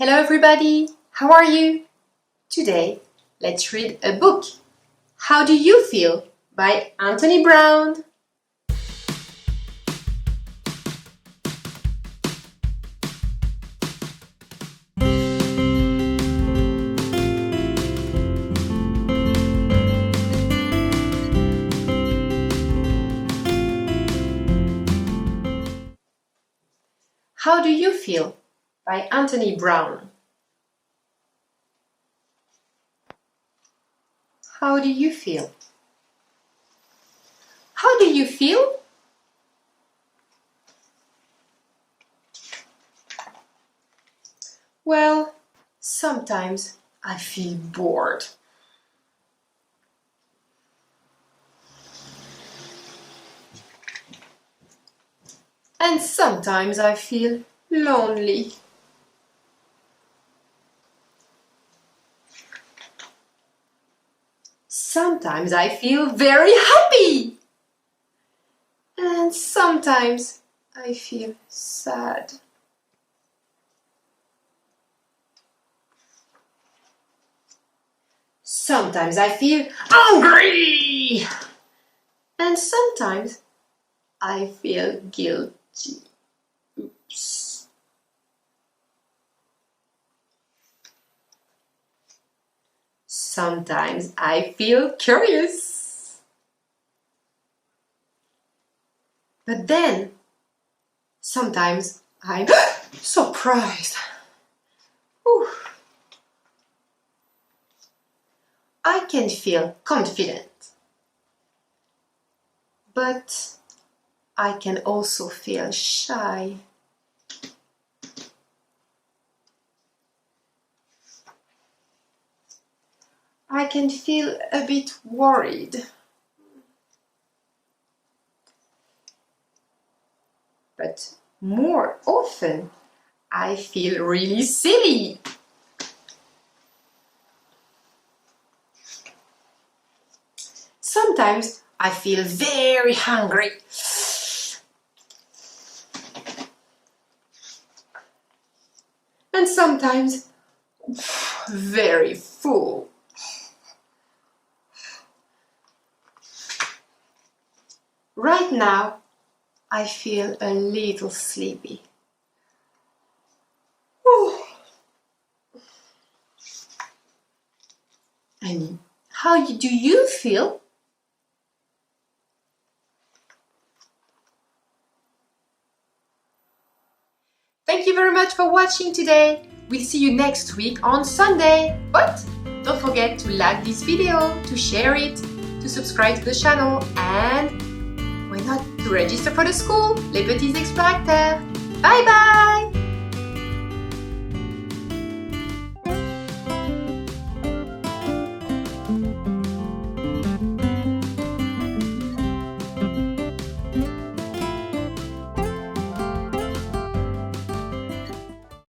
Hello everybody, how are you? Today, let's read a book. How Do You Feel? By Anthony Browne. How Do You Feel? By Anthony Browne. How do you feel? How do you feel? Well, sometimes I feel bored. And sometimes I feel lonely. Sometimes I feel very happy. And sometimes I feel sad. Sometimes I feel hungry. And sometimes I feel guilty. Oops. Sometimes I feel curious. But then, sometimes I'm surprised. Whew. I can feel confident. But I can also feel shy. I can feel a bit worried. But more often, I feel really silly. Sometimes I feel very hungry. And sometimes very full. Right now, I feel a little sleepy. And how do you feel? Thank you very much for watching today. We'll see you next week on Sunday. But don't forget to like this video, to share it, to subscribe to the channel, and why not to register for the school, Les Petits Explorateurs. Bye bye!